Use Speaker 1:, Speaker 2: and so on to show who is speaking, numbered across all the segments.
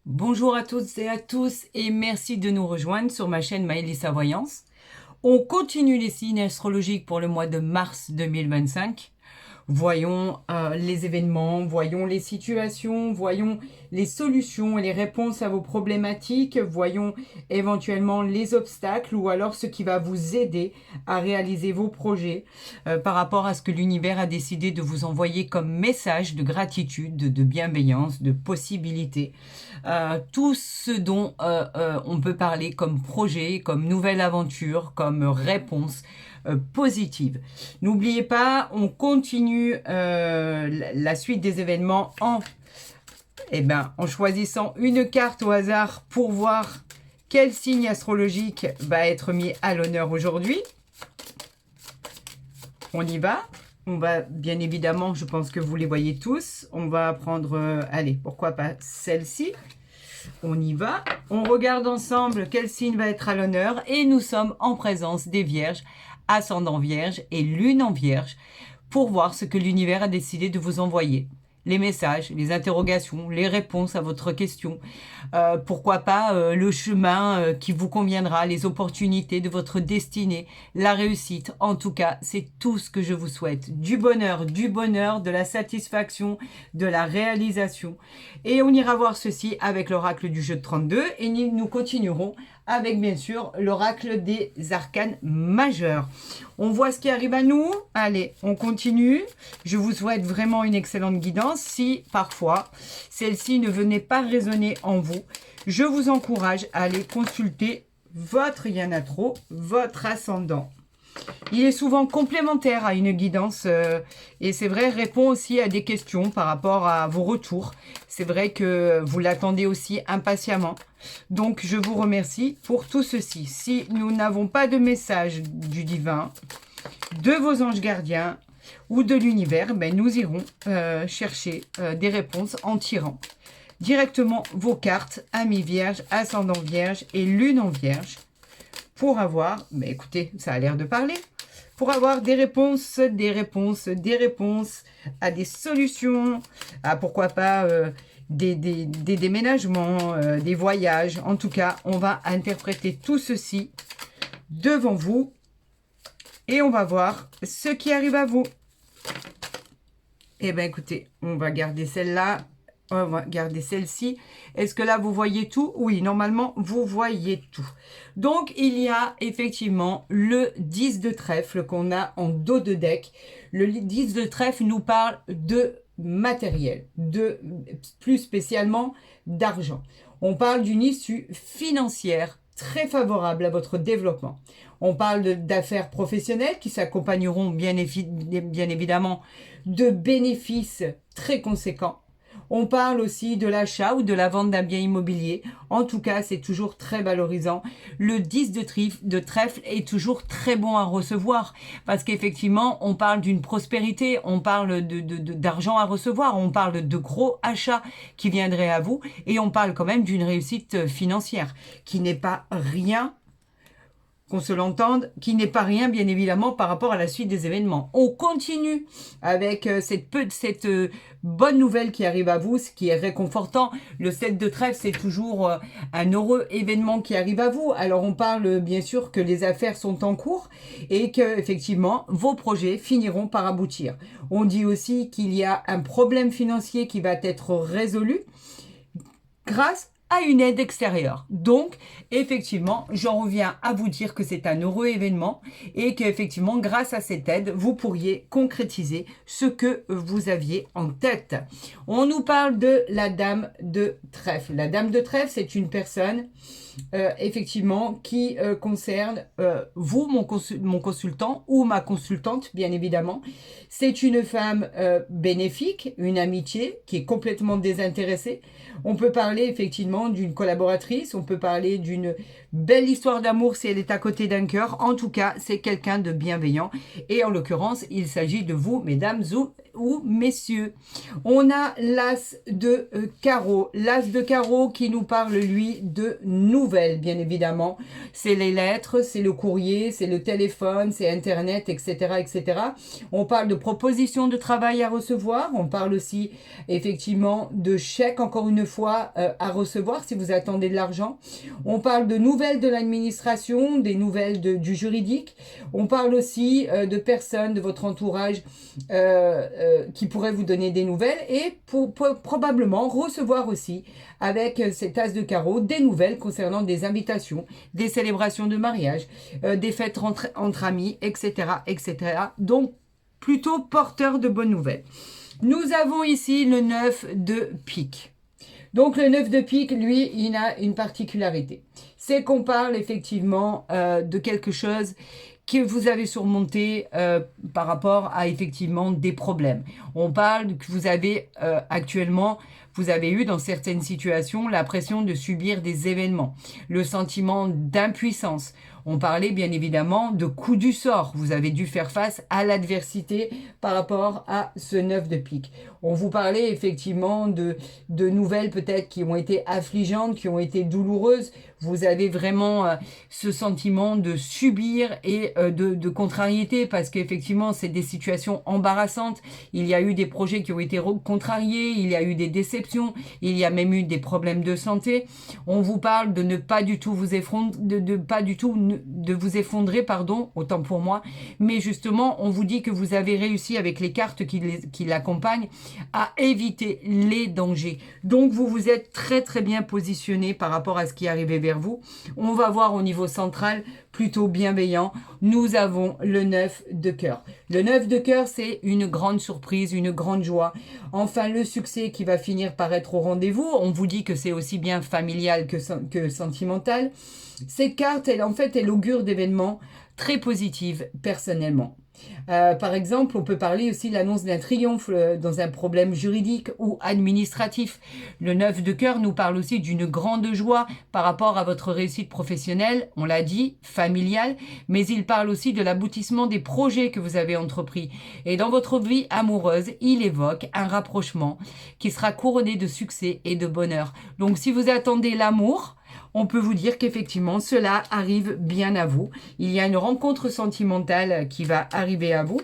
Speaker 1: Bonjour à toutes et à tous et merci de nous rejoindre sur ma chaîne Maëlys Voyance. On continue les signes astrologiques pour le mois de mars 2025. Voyons les événements, voyons les situations, voyons les solutions et les réponses à vos problématiques, voyons éventuellement les obstacles ou alors ce qui va vous aider à réaliser vos projets par rapport à ce que l'univers a décidé de vous envoyer comme message de gratitude, de bienveillance, de possibilité. Tout ce dont on peut parler comme projet, comme nouvelle aventure, comme réponse positive. N'oubliez pas, on continue la suite des événements en choisissant une carte au hasard pour voir quel signe astrologique va être mis à l'honneur aujourd'hui. On y va. On va, bien évidemment, je pense que vous les voyez tous. On va prendre, allez, pourquoi pas celle-ci. On y va. On regarde ensemble quel signe va être à l'honneur. Et nous sommes en présence des Vierges, ascendant Vierge et Lune en Vierge, pour voir ce que l'univers a décidé de vous envoyer. Les messages, les interrogations, les réponses à votre question. Pourquoi pas le chemin qui vous conviendra, les opportunités de votre destinée, la réussite. En tout cas, c'est tout ce que je vous souhaite. Du bonheur, de la satisfaction, de la réalisation. Et on ira voir ceci avec l'oracle du jeu de 32 et nous continuerons avec bien sûr l'oracle des arcanes majeurs. On voit ce qui arrive à nous. Allez, on continue. Je vous souhaite vraiment une excellente guidance. Si parfois celle-ci ne venait pas résonner en vous, je vous encourage à aller consulter votre Yanatro, votre ascendant. Il est souvent complémentaire à une guidance et c'est vrai, répond aussi à des questions par rapport à vos retours. C'est vrai que vous l'attendez aussi impatiemment. Donc, je vous remercie pour tout ceci. Si nous n'avons pas de message du divin, de vos anges gardiens ou de l'univers, ben, nous irons chercher des réponses en tirant directement vos cartes, amis vierges, ascendant vierge et lune en vierge, pour avoir, mais écoutez, ça a l'air de parler, pour avoir des réponses à des solutions, à pourquoi pas des déménagements, des voyages. En tout cas, on va interpréter tout ceci devant vous et on va voir ce qui arrive à vous. Eh bien, écoutez, on va garder celle-là. On va garder celle-ci. Est-ce que là, vous voyez tout? Oui, normalement, vous voyez tout. Donc, il y a effectivement le 10 de trèfle qu'on a en dos de deck. Le 10 de trèfle nous parle de matériel, plus spécialement d'argent. On parle d'une issue financière très favorable à votre développement. On parle d'affaires professionnelles qui s'accompagneront bien évidemment de bénéfices très conséquents. On parle aussi de l'achat ou de la vente d'un bien immobilier. En tout cas, c'est toujours très valorisant. Le 10 de trèfle est toujours très bon à recevoir parce qu'effectivement, on parle d'une prospérité, on parle d'argent à recevoir, on parle de gros achats qui viendraient à vous et on parle quand même d'une réussite financière qui n'est pas rien, qu'on se l'entende, qui n'est pas rien, bien évidemment, par rapport à la suite des événements. On continue avec cette bonne nouvelle qui arrive à vous, ce qui est réconfortant. Le 7 de trèfle, c'est toujours un heureux événement qui arrive à vous. Alors, on parle bien sûr que les affaires sont en cours et que, effectivement, vos projets finiront par aboutir. On dit aussi qu'il y a un problème financier qui va être résolu grâce à une aide extérieure. Donc, effectivement, j'en reviens à vous dire que c'est un heureux événement et qu'effectivement, grâce à cette aide, vous pourriez concrétiser ce que vous aviez en tête. On nous parle de la dame de trèfle. La dame de trèfle, c'est une personne effectivement qui concerne vous, mon consultant ou ma consultante, bien évidemment. C'est une femme bénéfique, une amitié qui est complètement désintéressée. On peut parler effectivement d'une collaboratrice, on peut parler d'une belle histoire d'amour si elle est à côté d'un cœur. En tout cas, c'est quelqu'un de bienveillant et en l'occurrence, il s'agit de vous, mesdames ou ou messieurs. On a l'as de carreau. L'as de carreau qui nous parle, lui, de nouvelles, bien évidemment. C'est les lettres, c'est le courrier, c'est le téléphone, c'est Internet, etc., etc. On parle de propositions de travail à recevoir. On parle aussi, effectivement, de chèques, encore une fois, à recevoir si vous attendez de l'argent. On parle de nouvelles de l'administration, des nouvelles du juridique. On parle aussi de personnes de votre entourage qui pourraient vous donner des nouvelles et pour probablement recevoir aussi avec cet as de carreau des nouvelles concernant des invitations, des célébrations de mariage, des fêtes entre amis, etc., etc. Donc, plutôt porteur de bonnes nouvelles. Nous avons ici le 9 de pique. Donc, le 9 de pique, lui, il a une particularité. C'est qu'on parle effectivement de quelque chose que vous avez surmonté par rapport à effectivement des problèmes. On parle que vous avez actuellement, vous avez eu dans certaines situations la pression de subir des événements, le sentiment d'impuissance. On parlait bien évidemment de coup du sort. Vous avez dû faire face à l'adversité par rapport à ce 9 de pique. On vous parlait effectivement de nouvelles peut-être qui ont été affligeantes, qui ont été douloureuses. Vous avez vraiment ce sentiment de subir et de contrariété parce qu'effectivement, c'est des situations embarrassantes. Il y a eu des projets qui ont été contrariés, il y a eu des déceptions, il y a même eu des problèmes de santé. On vous parle de ne pas du tout vous effondrer, de vous effondrer, pardon, autant pour moi. Mais justement, on vous dit que vous avez réussi avec les cartes qui l'accompagnent à éviter les dangers. Donc, vous vous êtes très très bien positionné par rapport à ce qui arrivait vers vous. On va voir au niveau central, plutôt bienveillant. Nous avons le 9 de cœur. Le 9 de cœur, c'est une grande surprise, une grande joie. Enfin, le succès qui va finir par être au rendez-vous. On vous dit que c'est aussi bien familial que sentimental. Cette carte, elle augure d'événements très positifs personnellement. Par exemple, on peut parler aussi de l'annonce d'un triomphe dans un problème juridique ou administratif. Le 9 de cœur nous parle aussi d'une grande joie par rapport à votre réussite professionnelle, on l'a dit, familiale, mais il parle aussi de l'aboutissement des projets que vous avez entrepris. Et dans votre vie amoureuse, il évoque un rapprochement qui sera couronné de succès et de bonheur. Donc si vous attendez l'amour, on peut vous dire qu'effectivement, cela arrive bien à vous. Il y a une rencontre sentimentale qui va arriver à vous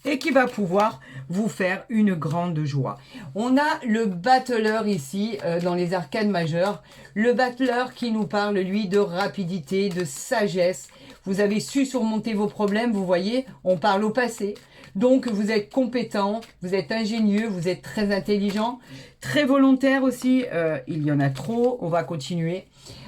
Speaker 1: et qui va pouvoir vous faire une grande joie. On a le battleur ici dans les arcades majeures. Le battleur qui nous parle, lui, de rapidité, de sagesse. Vous avez su surmonter vos problèmes, vous voyez, on parle au passé. Donc, vous êtes compétent, vous êtes ingénieux, vous êtes très intelligent, très volontaire aussi. Il y en a trop, on va continuer.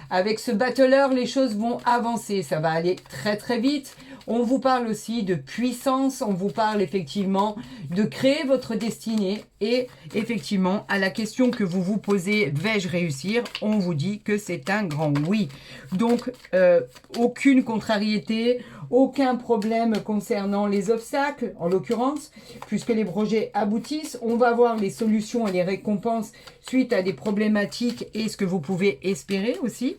Speaker 1: Avec ce battleur, les choses vont avancer, ça va aller très très vite. On vous parle aussi de puissance, on vous parle effectivement de créer votre destinée. Et effectivement, à la question que vous vous posez, vais-je réussir? On vous dit que c'est un grand oui. Donc, aucune contrariété, aucun problème concernant les obstacles, en l'occurrence, puisque les projets aboutissent. On va voir les solutions et les récompenses suite à des problématiques et ce que vous pouvez espérer aussi.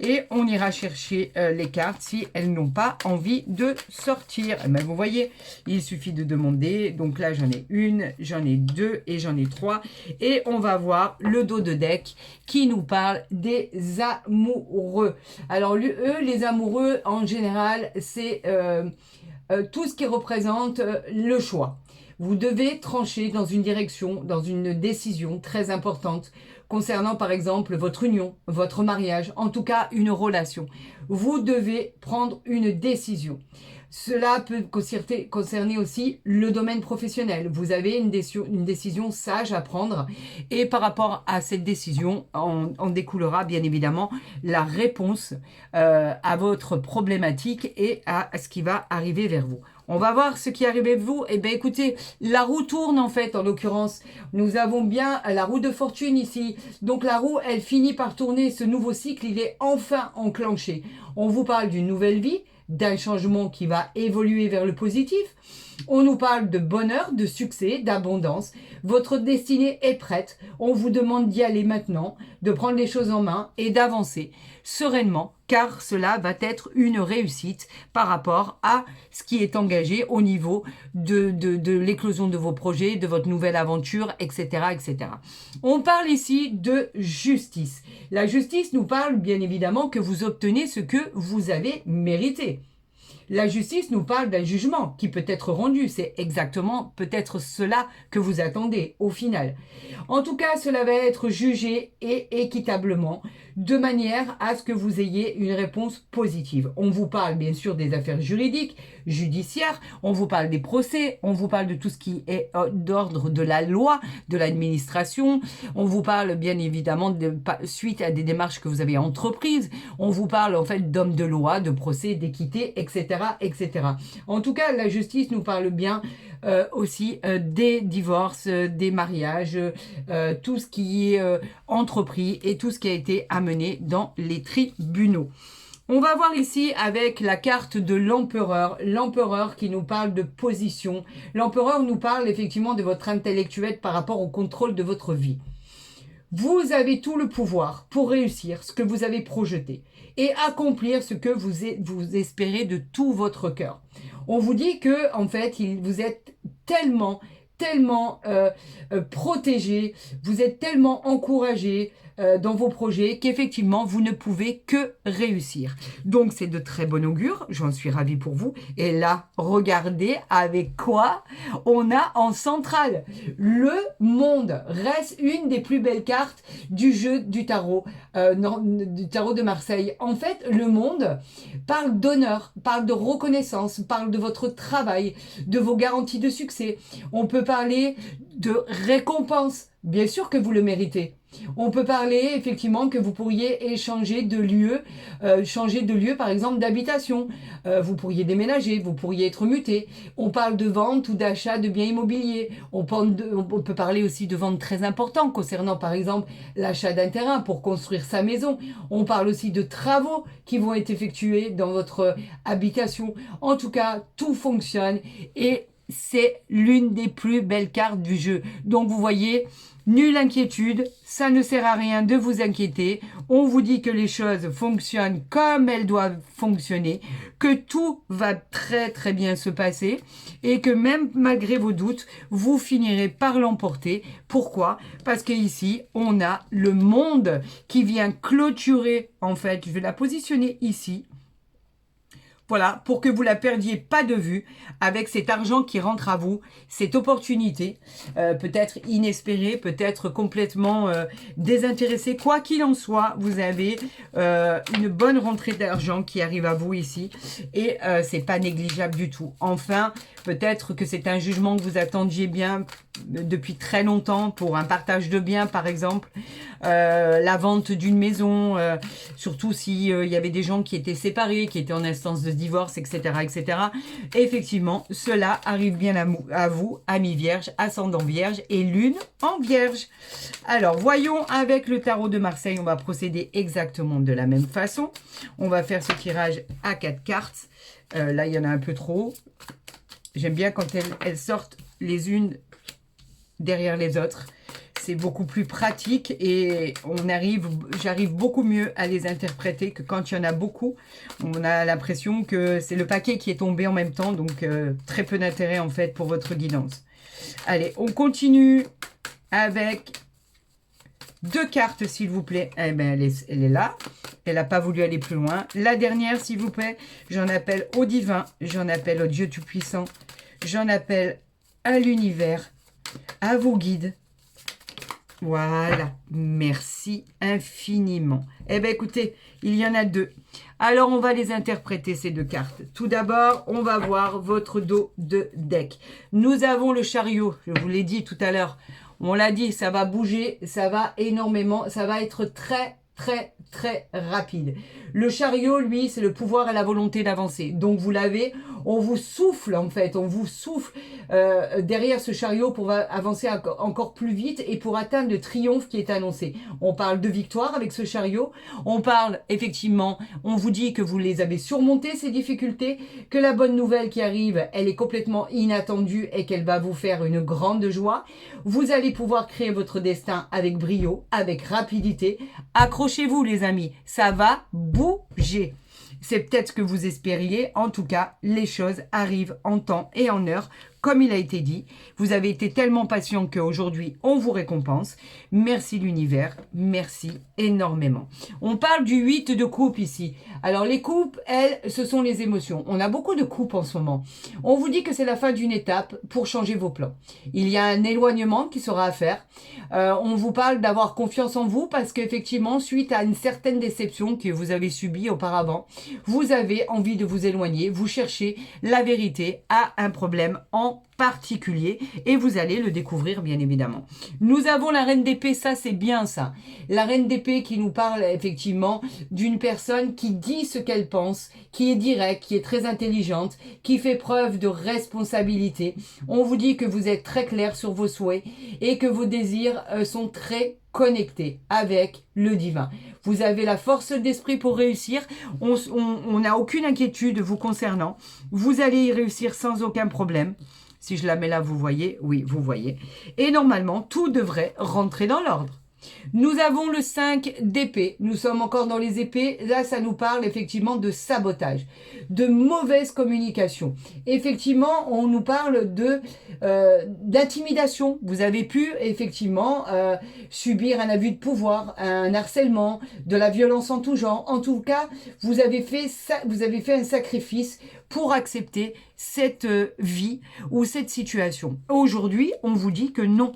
Speaker 1: Et on ira chercher les cartes si elles n'ont pas envie de sortir. Et bien, vous voyez, il suffit de demander. Donc là, j'en ai une, j'en ai deux et j'en ai trois. Et on va voir le dos de deck qui nous parle des amoureux. Alors, eux, les amoureux, en général, c'est tout ce qui représente le choix. Vous devez trancher dans une direction, dans une décision très importante concernant par exemple votre union, votre mariage, en tout cas une relation. Vous devez prendre une décision. Cela peut concerner aussi le domaine professionnel. Vous avez une décision sage à prendre et par rapport à cette décision, en découlera bien évidemment la réponse à votre problématique et à ce qui va arriver vers vous. On va voir ce qui arrive avec vous. Eh bien, écoutez, la roue tourne en fait, en l'occurrence. Nous avons bien la roue de fortune ici. Donc, la roue, elle finit par tourner. Ce nouveau cycle, il est enfin enclenché. On vous parle d'une nouvelle vie, d'un changement qui va évoluer vers le positif. On nous parle de bonheur, de succès, d'abondance. Votre destinée est prête. On vous demande d'y aller maintenant, de prendre les choses en main et d'avancer sereinement car cela va être une réussite par rapport à ce qui est engagé au niveau de l'éclosion de vos projets, de votre nouvelle aventure, etc., etc. On parle ici de justice. La justice nous parle bien évidemment que vous obtenez ce que vous avez mérité. La justice nous parle d'un jugement qui peut être rendu. C'est exactement peut-être cela que vous attendez au final. En tout cas, cela va être jugé et équitablement de manière à ce que vous ayez une réponse positive. On vous parle bien sûr des affaires juridiques, judiciaires, on vous parle des procès, on vous parle de tout ce qui est d'ordre de la loi, de l'administration, on vous parle bien évidemment suite à des démarches que vous avez entreprises, on vous parle en fait d'hommes de loi, de procès, d'équité, etc., etc. En tout cas, la justice nous parle bien aussi des divorces, des mariages, tout ce qui est entrepris et tout ce qui a été amené dans les tribunaux. On va voir ici avec la carte de l'empereur qui nous parle de position. L'empereur nous parle effectivement de votre intellectuel par rapport au contrôle de votre vie. Vous avez tout le pouvoir pour réussir ce que vous avez projeté et accomplir ce que vous espérez de tout votre cœur. On vous dit que en fait, vous êtes tellement protégé, vous êtes tellement encouragé dans vos projets qu'effectivement vous ne pouvez que réussir. Donc c'est de très bon augure, j'en suis ravie pour vous. Et là, regardez avec quoi on a en centrale. Le monde reste une des plus belles cartes du jeu du tarot de Marseille. En fait, le monde parle d'honneur, parle de reconnaissance, parle de votre travail, de vos garanties de succès. On peut parler de récompense. Bien sûr que vous le méritez. On peut parler effectivement que vous pourriez changer de lieu par exemple d'habitation. Vous pourriez déménager, vous pourriez être muté. On parle de vente ou d'achat de biens immobiliers. On peut parler aussi de ventes très importantes concernant par exemple l'achat d'un terrain pour construire sa maison. On parle aussi de travaux qui vont être effectués dans votre habitation. En tout cas, tout fonctionne et c'est l'une des plus belles cartes du jeu. Donc vous voyez, nulle inquiétude, ça ne sert à rien de vous inquiéter. On vous dit que les choses fonctionnent comme elles doivent fonctionner, que tout va très très bien se passer et que même malgré vos doutes, vous finirez par l'emporter. Pourquoi? Parce qu'ici, on a le monde qui vient clôturer, en fait, je vais la positionner ici. Voilà, pour que vous la perdiez pas de vue avec cet argent qui rentre à vous, cette opportunité, peut-être inespérée, peut-être complètement désintéressée. Quoi qu'il en soit, vous avez une bonne rentrée d'argent qui arrive à vous ici et c'est pas négligeable du tout. Enfin, peut-être que c'est un jugement que vous attendiez bien depuis très longtemps pour un partage de biens par exemple, la vente d'une maison, surtout si il y avait des gens qui étaient séparés, qui étaient en instance de divorce, etc., etc. Effectivement, cela arrive bien à vous, amis vierges, ascendant vierge et lune en vierge. Alors, voyons avec le tarot de Marseille, on va procéder exactement de la même façon. On va faire ce tirage à 4 cartes. Là, il y en a un peu trop. J'aime bien quand elles sortent les unes derrière les autres. C'est beaucoup plus pratique et j'arrive beaucoup mieux à les interpréter que quand il y en a beaucoup. On a l'impression que c'est le paquet qui est tombé en même temps, donc très peu d'intérêt en fait pour votre guidance. Allez, on continue avec 2 cartes s'il vous plaît. Eh bien, elle est là. Elle n'a pas voulu aller plus loin. La dernière s'il vous plaît. J'en appelle au divin, j'en appelle au Dieu Tout-Puissant, j'en appelle à l'univers, à vos guides. Voilà, merci infiniment. Eh bien, écoutez, il y en a 2. Alors, on va les interpréter, ces 2 cartes. Tout d'abord, on va voir votre dos de deck. Nous avons le chariot, je vous l'ai dit tout à l'heure. On l'a dit, ça va bouger, ça va énormément, ça va être très, très, très rapide. Le chariot, lui, c'est le pouvoir et la volonté d'avancer. Donc, vous l'avez, on vous souffle, en fait, on vous souffle derrière ce chariot pour avancer encore plus vite et pour atteindre le triomphe qui est annoncé. On parle de victoire avec ce chariot. On parle, effectivement, on vous dit que vous les avez surmontées, ces difficultés, que la bonne nouvelle qui arrive, elle est complètement inattendue et qu'elle va vous faire une grande joie. Vous allez pouvoir créer votre destin avec brio, avec rapidité. Accrochez-vous, les amis, ça va bouger. j'ai. C'est peut-être ce que vous espériez. En tout cas, les choses arrivent en temps et en heure, comme il a été dit. Vous avez été tellement patient qu'aujourd'hui, on vous récompense. Merci l'univers, merci énormément. On parle du 8 de coupe ici. Alors les coupes, elles, ce sont les émotions. On a beaucoup de coupes en ce moment. On vous dit que c'est la fin d'une étape pour changer vos plans. Il y a un éloignement qui sera à faire. On vous parle d'avoir confiance en vous parce qu'effectivement, suite à une certaine déception que vous avez subie auparavant, vous avez envie de vous éloigner, vous cherchez la vérité à un problème en particulier et vous allez le découvrir bien évidemment. Nous avons la reine d'épée, ça c'est bien ça. La reine d'épée qui nous parle effectivement d'une personne qui dit ce qu'elle pense, qui est directe, qui est très intelligente, qui fait preuve de responsabilité. On vous dit que vous êtes très clair sur vos souhaits et que vos désirs sont très connectés avec le divin. Vous avez la force d'esprit pour réussir. On n'a aucune inquiétude vous concernant. Vous allez y réussir sans aucun problème. Si je la mets là, vous voyez? Oui, vous voyez. Et normalement, tout devrait rentrer dans l'ordre. Nous avons le 5 d'épée. Nous sommes encore dans les épées. Là, ça nous parle effectivement de sabotage, de mauvaise communication. Effectivement, on nous parle de d'intimidation. Vous avez pu effectivement subir un abus de pouvoir, un harcèlement, de la violence en tout genre. En tout cas, vous avez fait un sacrifice pour accepter cette vie ou cette situation. Aujourd'hui, on vous dit que non.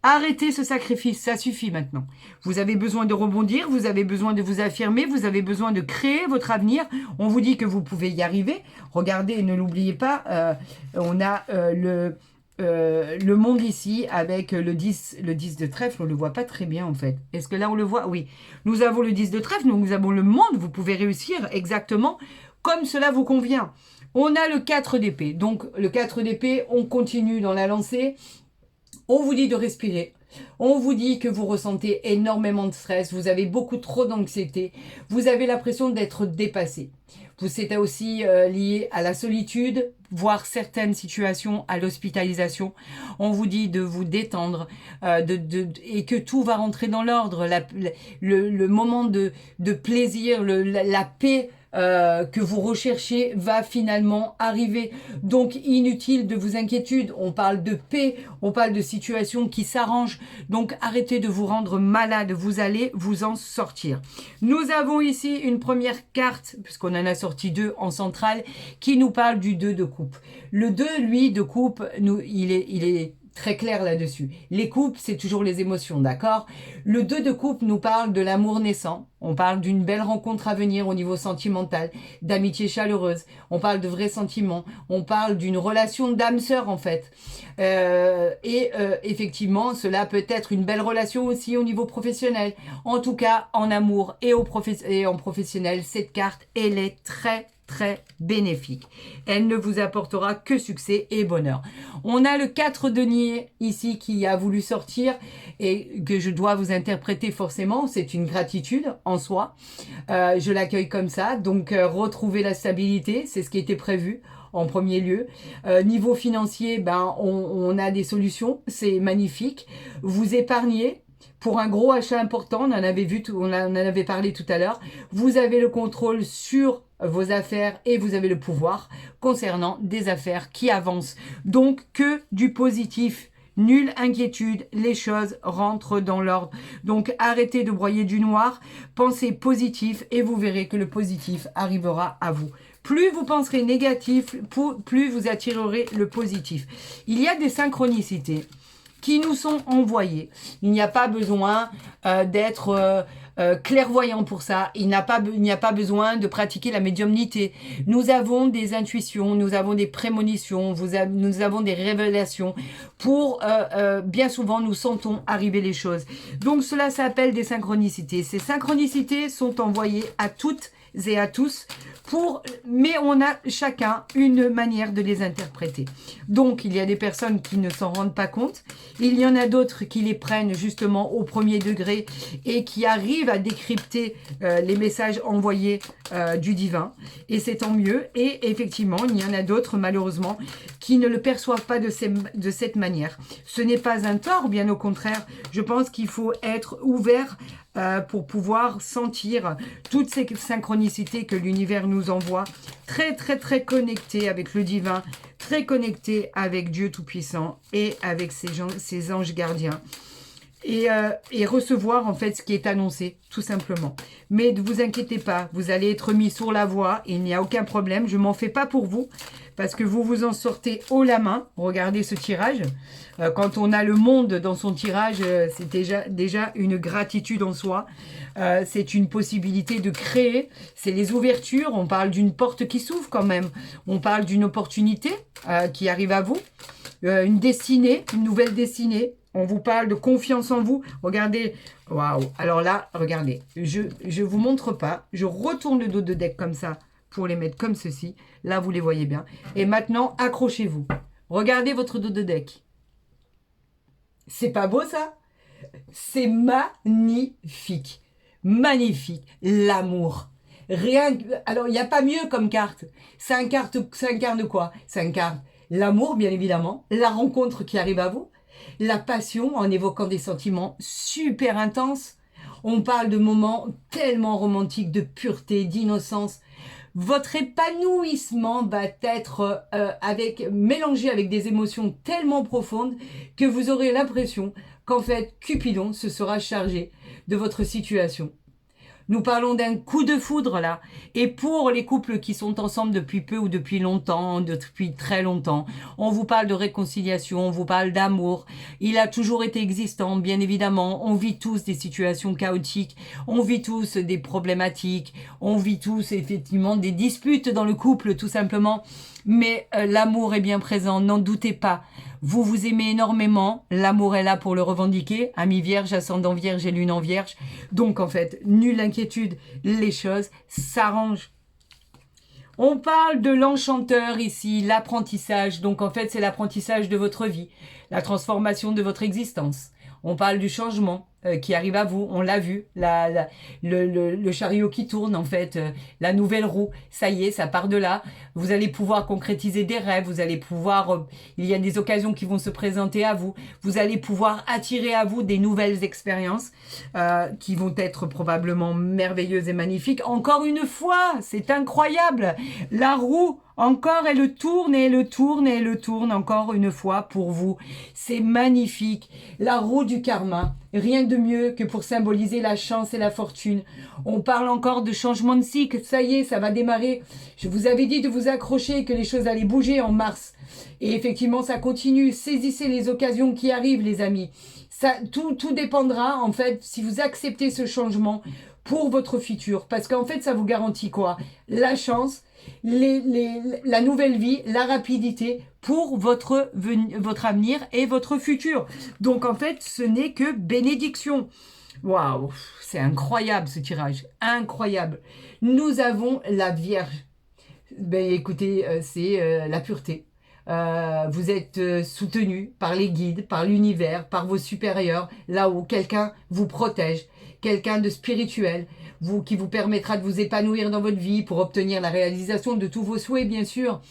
Speaker 1: Arrêtez ce sacrifice, ça suffit maintenant. Vous avez besoin de rebondir, vous avez besoin de vous affirmer, vous avez besoin de créer votre avenir. On vous dit que vous pouvez y arriver. Regardez, ne l'oubliez pas, on a le monde ici avec le 10 de trèfle. On ne le voit pas très bien en fait. Est-ce que là on le voit? Oui. Nous avons le 10 de trèfle, donc nous avons le monde. Vous pouvez réussir exactement comme cela vous convient. On a le 4 d'épée. Donc le 4 d'épée, on continue dans la lancée. On vous dit de respirer. On vous dit que vous ressentez énormément de stress. Vous avez beaucoup trop d'anxiété. Vous avez l'impression d'être dépassé. C'est aussi lié à la solitude, voire certaines situations à l'hospitalisation. On vous dit de vous détendre et que tout va rentrer dans l'ordre. Le moment de plaisir, la paix que vous recherchez va finalement arriver. Donc inutile de vous inquiéter, on parle de paix, on parle de situations qui s'arrangent. Donc arrêtez de vous rendre malade, vous allez vous en sortir. Nous avons ici une première carte, puisqu'on en a sorti deux en centrale, qui nous parle du 2 de coupe. Le 2, lui, de coupe, il est très clair là-dessus. Les coupes, c'est toujours les émotions, d'accord? Le 2 de coupe nous parle de l'amour naissant. On parle d'une belle rencontre à venir au niveau sentimental, d'amitié chaleureuse. On parle de vrais sentiments. On parle d'une relation d'âme sœur, en fait. Effectivement, cela peut être une belle relation aussi au niveau professionnel. En tout cas, en amour et en professionnel, cette carte, elle est très bénéfique. Elle ne vous apportera que succès et bonheur. On a le 4 denier ici qui a voulu sortir et que je dois vous interpréter forcément. C'est une gratitude en soi. Je l'accueille comme ça. Donc, retrouver la stabilité, c'est ce qui était prévu en premier lieu. Niveau financier, on a des solutions. C'est magnifique. Vous épargnez. Pour un gros achat important, on en avait parlé tout à l'heure, vous avez le contrôle sur vos affaires et vous avez le pouvoir concernant des affaires qui avancent. Donc, que du positif. Nulle inquiétude, les choses rentrent dans l'ordre. Donc, arrêtez de broyer du noir, pensez positif et vous verrez que le positif arrivera à vous. Plus vous penserez négatif, plus vous attirerez le positif. Il y a des synchronicités qui nous sont envoyés. Il n'y a pas besoin d'être clairvoyant pour ça. Il n'y a pas besoin de pratiquer la médiumnité. Nous avons des intuitions, nous avons des prémonitions, nous avons des révélations. Pour bien souvent, nous sentons arriver les choses. Donc cela s'appelle des synchronicités. Ces synchronicités sont envoyées à toutes et à tous, mais on a chacun une manière de les interpréter. Donc, il y a des personnes qui ne s'en rendent pas compte. Il y en a d'autres qui les prennent justement au premier degré et qui arrivent à décrypter les messages envoyés du divin. Et c'est tant mieux. Et effectivement, il y en a d'autres, malheureusement, qui ne le perçoivent pas de cette manière. Ce n'est pas un tort, bien au contraire. Je pense qu'il faut être ouvert pour pouvoir sentir toutes ces synchronicités synchronicité que l'univers nous envoie. Très, très, très connecté avec le divin, très connecté avec Dieu Tout-Puissant et avec ses anges gardiens. Et recevoir en fait ce qui est annoncé, tout simplement. Mais ne vous inquiétez pas, vous allez être mis sur la voie, il n'y a aucun problème, je m'en fais pas pour vous, parce que vous vous en sortez haut la main. Regardez ce tirage. Quand on a le monde dans son tirage, c'est déjà une gratitude en soi. C'est une possibilité de créer, c'est les ouvertures, on parle d'une porte qui s'ouvre quand même, on parle d'une opportunité qui arrive à vous, une destinée, une nouvelle destinée. On vous parle de confiance en vous. Regardez. Waouh. Alors là, regardez. Je vous montre pas. Je retourne le dos de deck comme ça pour les mettre comme ceci. Là, vous les voyez bien. Et maintenant, accrochez-vous. Regardez votre dos de deck. C'est pas beau ça? C'est magnifique. Magnifique. L'amour. Rien. Alors, il n'y a pas mieux comme carte. Ça incarne quoi? Ça incarne l'amour, bien évidemment. La rencontre qui arrive à vous. La passion en évoquant des sentiments super intenses. On parle de moments tellement romantiques, de pureté, d'innocence. Votre épanouissement va être mélangé avec des émotions tellement profondes que vous aurez l'impression qu'en fait, Cupidon se sera chargé de votre situation. Nous parlons d'un coup de foudre là. Et pour les couples qui sont ensemble depuis peu ou depuis longtemps, depuis très longtemps, on vous parle de réconciliation, on vous parle d'amour. Il a toujours été existant, bien évidemment. On vit tous des situations chaotiques, on vit tous des problématiques, on vit tous effectivement des disputes dans le couple tout simplement. Mais l'amour est bien présent, n'en doutez pas. Vous vous aimez énormément, l'amour est là pour le revendiquer. Ami vierge, ascendant vierge et lune en vierge. Donc en fait, nulle inquiétude, les choses s'arrangent. On parle de l'enchanteur ici, l'apprentissage. Donc en fait, c'est l'apprentissage de votre vie, la transformation de votre existence. On parle du changement qui arrive à vous, on l'a vu, le chariot qui tourne en fait, la nouvelle roue, ça y est, ça part de là. Vous allez pouvoir concrétiser des rêves, vous allez pouvoir, il y a des occasions qui vont se présenter à vous, vous allez pouvoir attirer à vous des nouvelles expériences qui vont être probablement merveilleuses et magnifiques. Encore une fois, c'est incroyable, la roue, encore elle tourne et elle tourne et elle tourne encore une fois pour vous. C'est magnifique. La roue du karma. Rien de mieux que pour symboliser la chance et la fortune. On parle encore de changement de cycle. Ça y est, ça va démarrer. Je vous avais dit de vous accrocher, que les choses allaient bouger en mars. Et effectivement, ça continue. Saisissez les occasions qui arrivent, les amis. Tout dépendra, en fait, si vous acceptez ce changement pour votre futur. Parce qu'en fait, ça vous garantit quoi? La chance, la nouvelle vie, la rapidité pour votre avenir et votre futur. Donc en fait, ce n'est que bénédiction. Waouh, c'est incroyable ce tirage, incroyable. Nous avons la Vierge. Ben écoutez, c'est la pureté. Vous êtes soutenu par les guides, par l'univers, par vos supérieurs, là où quelqu'un vous protège, quelqu'un de spirituel, qui vous permettra de vous épanouir dans votre vie pour obtenir la réalisation de tous vos souhaits, bien sûr.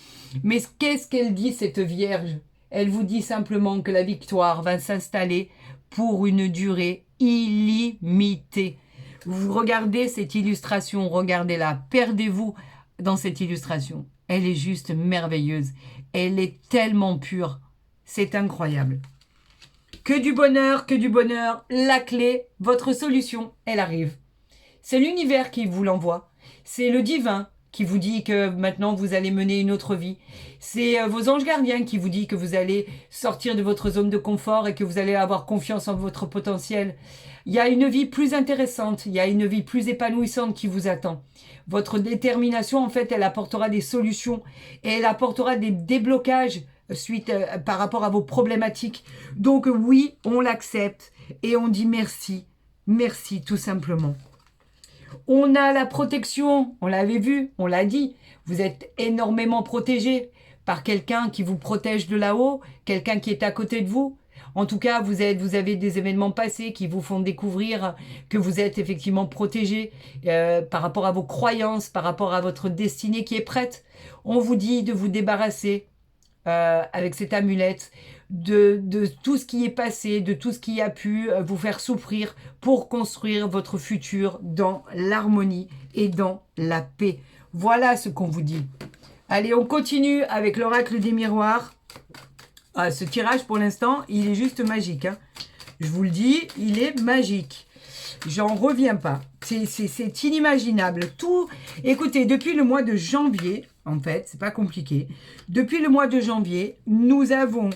Speaker 1: Mais qu'est-ce qu'elle dit, cette Vierge? Elle vous dit simplement que la victoire va s'installer pour une durée illimitée. Vous regardez cette illustration, regardez-la, perdez-vous dans cette illustration. Elle est juste merveilleuse. Elle est tellement pure. C'est incroyable. Que du bonheur, que du bonheur. La clé, votre solution, elle arrive. C'est l'univers qui vous l'envoie. C'est le divin qui vous dit que maintenant vous allez mener une autre vie. C'est vos anges gardiens qui vous dit que vous allez sortir de votre zone de confort et que vous allez avoir confiance en votre potentiel. Il y a une vie plus intéressante, il y a une vie plus épanouissante qui vous attend. Votre détermination, en fait, elle apportera des solutions et elle apportera des déblocages par rapport à vos problématiques. Donc oui, on l'accepte et on dit merci. Merci, tout simplement. On a la protection, on l'avait vu, on l'a dit. Vous êtes énormément protégé par quelqu'un qui vous protège de là-haut, quelqu'un qui est à côté de vous. En tout cas, vous avez des événements passés qui vous font découvrir que vous êtes effectivement protégé par rapport à vos croyances, par rapport à votre destinée qui est prête. On vous dit de vous débarrasser avec cette amulette de tout ce qui est passé, de tout ce qui a pu vous faire souffrir pour construire votre futur dans l'harmonie et dans la paix. Voilà ce qu'on vous dit. Allez, on continue avec l'oracle des miroirs. Ah, ce tirage, pour l'instant, il est juste magique. Hein. Je vous le dis, il est magique. J'en reviens pas. C'est inimaginable. Tout. Écoutez, depuis le mois de janvier, en fait, c'est pas compliqué. Depuis le mois de janvier, nous avons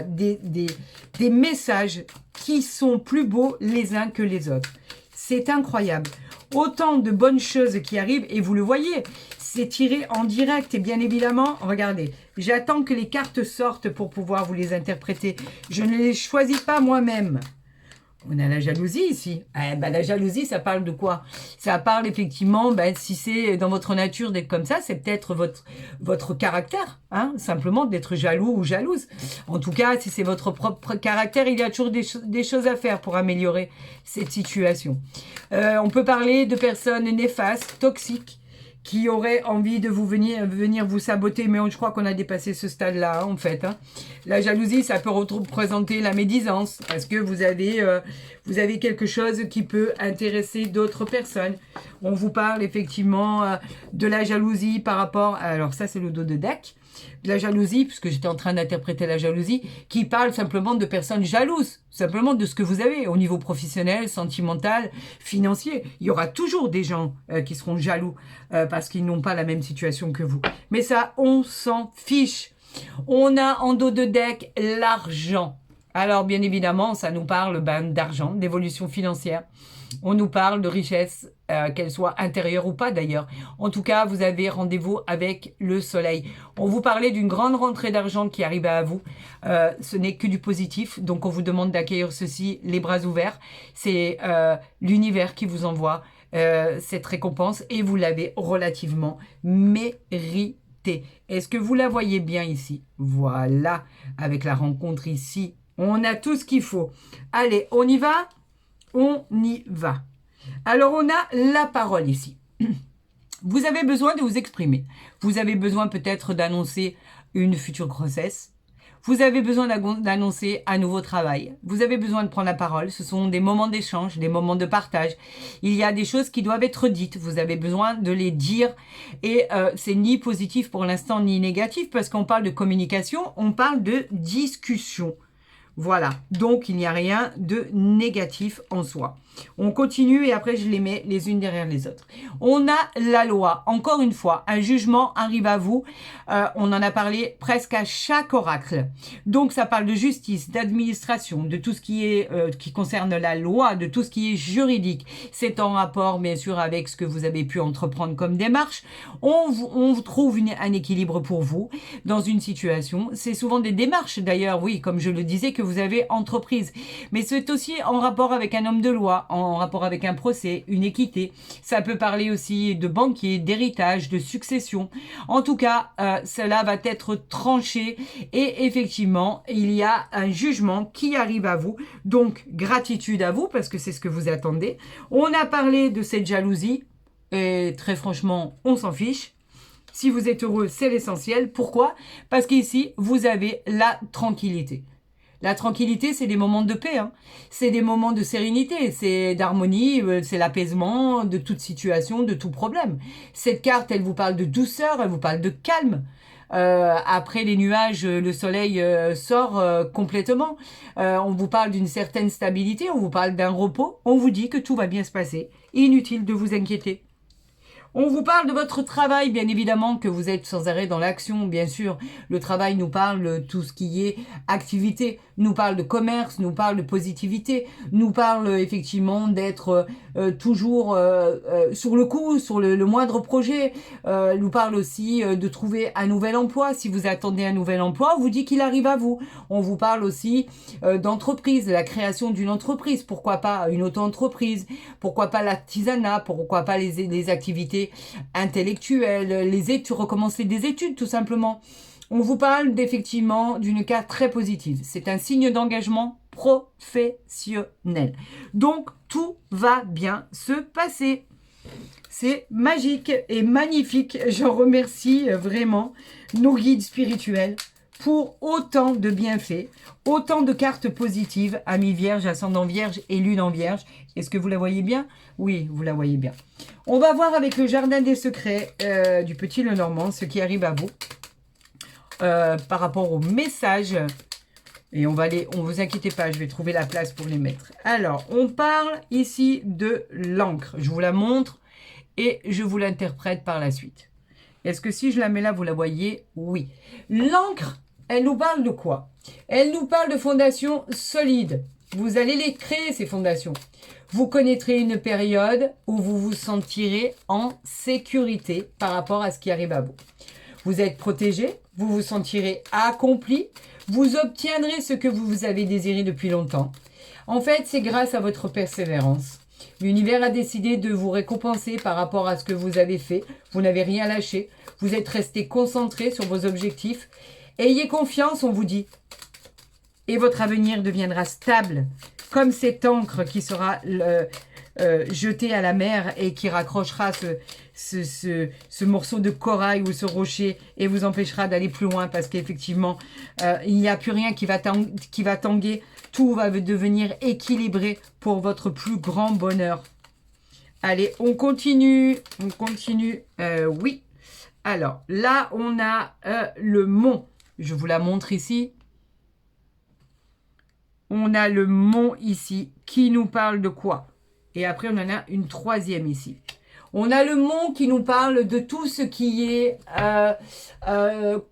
Speaker 1: des messages qui sont plus beaux les uns que les autres. C'est incroyable. Autant de bonnes choses qui arrivent, et vous le voyez, c'est tiré en direct. Et bien évidemment, regardez, j'attends que les cartes sortent pour pouvoir vous les interpréter. Je ne les choisis pas moi-même. On a la jalousie ici. La jalousie, ça parle de quoi? Ça parle effectivement, si c'est dans votre nature d'être comme ça, c'est peut-être votre caractère. Hein, simplement d'être jaloux ou jalouse. En tout cas, si c'est votre propre caractère, il y a toujours des choses à faire pour améliorer cette situation. On peut parler de personnes néfastes, toxiques, qui auraient envie de venir vous saboter, mais je crois qu'on a dépassé ce stade-là, en fait. Hein. La jalousie, ça peut représenter la médisance, parce que vous avez quelque chose qui peut intéresser d'autres personnes. On vous parle effectivement de la jalousie par rapport... Alors ça, c'est le dos de deck. De la jalousie, puisque j'étais en train d'interpréter la jalousie, qui parle simplement de personnes jalouses, simplement de ce que vous avez au niveau professionnel, sentimental, financier. Il y aura toujours des gens qui seront jaloux parce qu'ils n'ont pas la même situation que vous. Mais ça, on s'en fiche. On a en dos de deck l'argent. Alors, bien évidemment, ça nous parle d'argent, d'évolution financière. On nous parle de richesse, qu'elle soit intérieure ou pas d'ailleurs. En tout cas, vous avez rendez-vous avec le soleil. On vous parlait d'une grande rentrée d'argent qui arrive à vous. Ce n'est que du positif. Donc, on vous demande d'accueillir ceci les bras ouverts. C'est l'univers qui vous envoie cette récompense et vous l'avez relativement méritée. Est-ce que vous la voyez bien ici? Voilà, avec la rencontre ici. On a tout ce qu'il faut. Allez, on y va? On y va. Alors, on a la parole ici. Vous avez besoin de vous exprimer. Vous avez besoin peut-être d'annoncer une future grossesse. Vous avez besoin d'annoncer un nouveau travail. Vous avez besoin de prendre la parole. Ce sont des moments d'échange, des moments de partage. Il y a des choses qui doivent être dites. Vous avez besoin de les dire. Et c'est ni positif pour l'instant, ni négatif, parce qu'on parle de communication, on parle de discussion. Voilà, donc il n'y a rien de négatif en soi. On continue et après je les mets les unes derrière les autres. On a la loi. Encore une fois, un jugement arrive à vous. On en a parlé presque à chaque oracle. Donc ça parle de justice, d'administration, de tout ce qui concerne la loi, de tout ce qui est juridique. C'est en rapport bien sûr avec ce que vous avez pu entreprendre comme démarche. On trouve un équilibre pour vous dans une situation. C'est souvent des démarches d'ailleurs, oui, comme je le disais, que vous avez entreprises. Mais c'est aussi en rapport avec un homme de loi, en rapport avec un procès, une équité. Ça peut parler aussi de banquier, d'héritage, de succession. En tout cas, cela va être tranché et effectivement, il y a un jugement qui arrive à vous. Donc, gratitude à vous parce que c'est ce que vous attendez. On a parlé de cette jalousie et très franchement, on s'en fiche. Si vous êtes heureux, c'est l'essentiel. Pourquoi? Parce qu'ici, vous avez la tranquillité. La tranquillité, c'est des moments de paix, hein. C'est des moments de sérénité, c'est d'harmonie, c'est l'apaisement de toute situation, de tout problème. Cette carte, elle vous parle de douceur, elle vous parle de calme. Après les nuages, le soleil sort complètement. On vous parle d'une certaine stabilité, on vous parle d'un repos. On vous dit que tout va bien se passer. Inutile de vous inquiéter. On vous parle de votre travail, bien évidemment, que vous êtes sans arrêt dans l'action, bien sûr. Le travail nous parle de tout ce qui est activité, nous parle de commerce, nous parle de positivité, nous parle effectivement d'être toujours sur le coup, sur le moindre projet. Nous parle aussi de trouver un nouvel emploi. Si vous attendez un nouvel emploi, on vous dit qu'il arrive à vous. On vous parle aussi d'entreprise, de la création d'une entreprise. Pourquoi pas une auto-entreprise? Pourquoi pas l'artisanat? Pourquoi pas les activités intellectuelles, les études, recommencer des études tout simplement. On vous parle effectivement d'une carte très positive. C'est un signe d'engagement professionnel. Donc, tout va bien se passer. C'est magique et magnifique. J'en remercie vraiment nos guides spirituels pour autant de bienfaits, autant de cartes positives, amis vierge, ascendant vierge et lune en vierge. Est-ce que vous la voyez bien? Oui, vous la voyez bien. On va voir avec le jardin des secrets du petit Lenormand ce qui arrive à vous par rapport au message. Et on vous inquiétez pas, je vais trouver la place pour les mettre. Alors, on parle ici de l'encre. Je vous la montre et je vous l'interprète par la suite. Est-ce que si je la mets là, vous la voyez? Oui. L'encre, elle nous parle de quoi? Elle nous parle de fondations solides. Vous allez les créer, ces fondations. Vous connaîtrez une période où vous vous sentirez en sécurité par rapport à ce qui arrive à vous. Vous êtes protégé, vous vous sentirez accompli, vous obtiendrez ce que vous avez désiré depuis longtemps. En fait, c'est grâce à votre persévérance. L'univers a décidé de vous récompenser par rapport à ce que vous avez fait. Vous n'avez rien lâché. Vous êtes resté concentré sur vos objectifs. Ayez confiance, on vous dit. Et votre avenir deviendra stable, comme cette encre qui sera jetée à la mer et qui raccrochera ce morceau de corail ou ce rocher et vous empêchera d'aller plus loin parce qu'effectivement, il n'y a plus rien qui va tanguer. Tout va devenir équilibré pour votre plus grand bonheur. Allez, on continue. On continue. Oui. Alors, là, on a le mont. Je vous la montre ici. On a le mont ici qui nous parle de quoi? Et après, on en a une troisième ici. On a le mont qui nous parle de tout ce qui est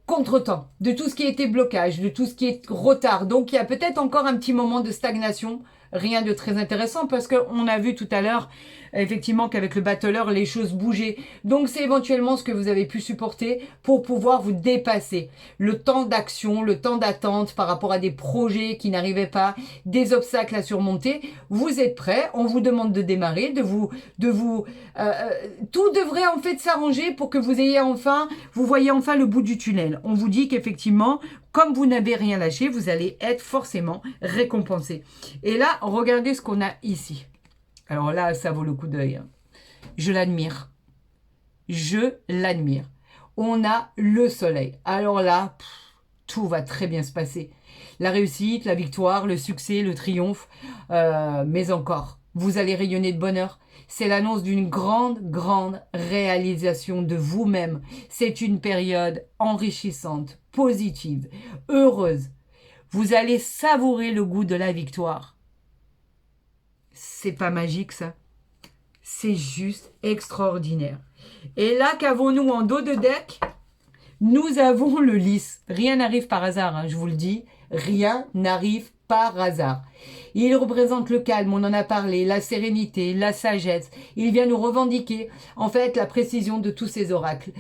Speaker 1: contretemps, de tout ce qui était blocage, de tout ce qui est retard. Donc, il y a peut-être encore un petit moment de stagnation. Rien de très intéressant parce qu'on a vu tout à l'heure, effectivement, qu'avec le battleur, les choses bougeaient. Donc, c'est éventuellement ce que vous avez pu supporter pour pouvoir vous dépasser. Le temps d'action, le temps d'attente par rapport à des projets qui n'arrivaient pas, des obstacles à surmonter. Vous êtes prêts, on vous demande de démarrer, tout devrait en fait s'arranger pour que vous voyez enfin le bout du tunnel. On vous dit qu'effectivement, comme vous n'avez rien lâché, vous allez être forcément récompensé. Et là, regardez ce qu'on a ici. Alors là, ça vaut le coup d'œil. Je l'admire. Je l'admire. On a le soleil. Alors là, tout va très bien se passer. La réussite, la victoire, le succès, le triomphe. Mais encore, vous allez rayonner de bonheur. C'est l'annonce d'une grande réalisation de vous-même. C'est une période enrichissante, positive, heureuse. Vous allez savourer le goût de la victoire. C'est pas magique, ça? C'est juste extraordinaire. Et là, qu'avons-nous en dos de deck? Nous avons le lys. Rien n'arrive par hasard, hein, je vous le dis. Rien n'arrive par hasard. Il représente le calme, on en a parlé, la sérénité, la sagesse. Il vient nous revendiquer, en fait, la précision de tous ces oracles.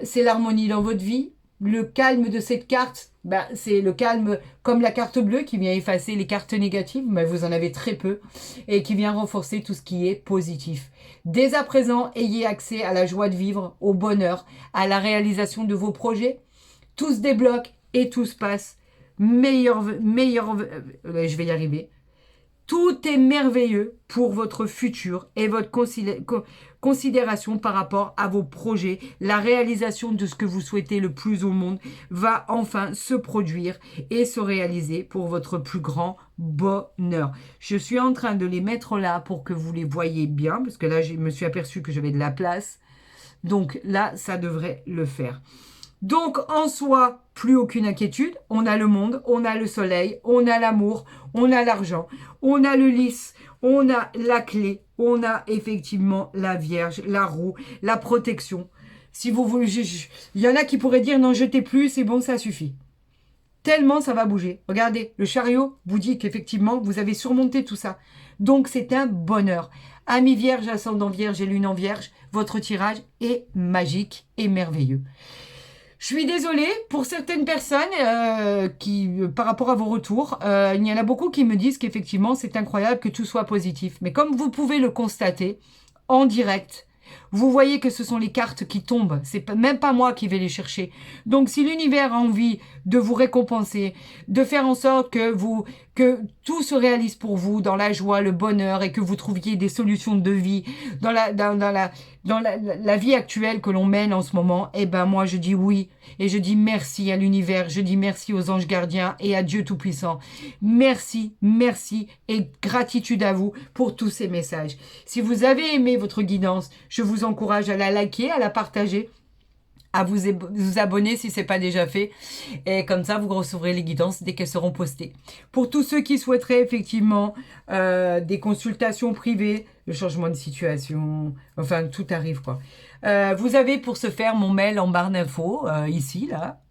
Speaker 1: C'est l'harmonie dans votre vie. Le calme de cette carte, c'est le calme comme la carte bleue qui vient effacer les cartes négatives, mais vous en avez très peu, et qui vient renforcer tout ce qui est positif. Dès à présent, ayez accès à la joie de vivre, au bonheur, à la réalisation de vos projets. Tout se débloque et tout se passe. Je vais y arriver. Tout est merveilleux pour votre futur et votre considération par rapport à vos projets. La réalisation de ce que vous souhaitez le plus au monde va enfin se produire et se réaliser pour votre plus grand bonheur. Je suis en train de les mettre là pour que vous les voyez bien, parce que là, je me suis aperçu que j'avais de la place. Donc là, ça devrait le faire. Donc, en soi, plus aucune inquiétude. On a le monde, on a le soleil, on a l'amour, on a l'argent, on a le lys, on a la clé, on a effectivement la Vierge, la roue, la protection. Si vous voulez, il y en a qui pourraient dire non, jetez plus, c'est bon, ça suffit. Tellement ça va bouger. Regardez, le chariot vous dit qu'effectivement, vous avez surmonté tout ça. Donc, c'est un bonheur. Amis vierge, ascendant vierge et lune en vierge, votre tirage est magique et merveilleux. Je suis désolée pour certaines personnes par rapport à vos retours, il y en a beaucoup qui me disent qu'effectivement c'est incroyable que tout soit positif. Mais comme vous pouvez le constater en direct, vous voyez que ce sont les cartes qui tombent. C'est même pas moi qui vais les chercher. Donc, si l'univers a envie de vous récompenser, de faire en sorte que tout se réalise pour vous dans la joie, le bonheur et que vous trouviez des solutions de vie dans la vie actuelle que l'on mène en ce moment, eh ben moi je dis oui et je dis merci à l'univers, je dis merci aux anges gardiens et à Dieu Tout-Puissant. Merci, merci et gratitude à vous pour tous ces messages. Si vous avez aimé votre guidance, je vous encourage à la liker, à la partager, à vous abonner si ce n'est pas déjà fait. Et comme ça, vous recevrez les guidances dès qu'elles seront postées. Pour tous ceux qui souhaiteraient effectivement des consultations privées, le changement de situation, enfin tout arrive quoi. Vous avez pour ce faire mon mail en barre d'infos, ici, là,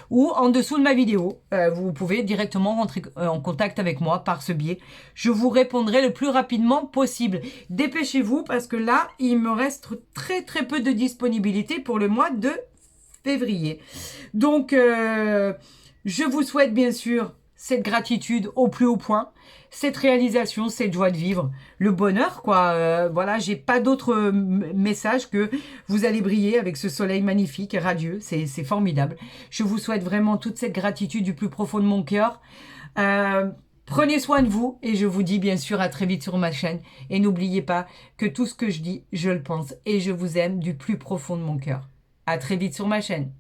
Speaker 1: ou en dessous de ma vidéo. Vous pouvez directement rentrer en contact avec moi par ce biais. Je vous répondrai le plus rapidement possible. Dépêchez-vous parce que là, il me reste très très peu de disponibilité pour le mois de février. Donc, je vous souhaite bien sûr cette gratitude au plus haut point, cette réalisation, cette joie de vivre, le bonheur, quoi. Voilà, j'ai pas d'autre message que vous allez briller avec ce soleil magnifique, radieux, c'est formidable. Je vous souhaite vraiment toute cette gratitude du plus profond de mon cœur. Prenez soin de vous et je vous dis bien sûr à très vite sur ma chaîne. Et n'oubliez pas que tout ce que je dis, je le pense et je vous aime du plus profond de mon cœur. À très vite sur ma chaîne.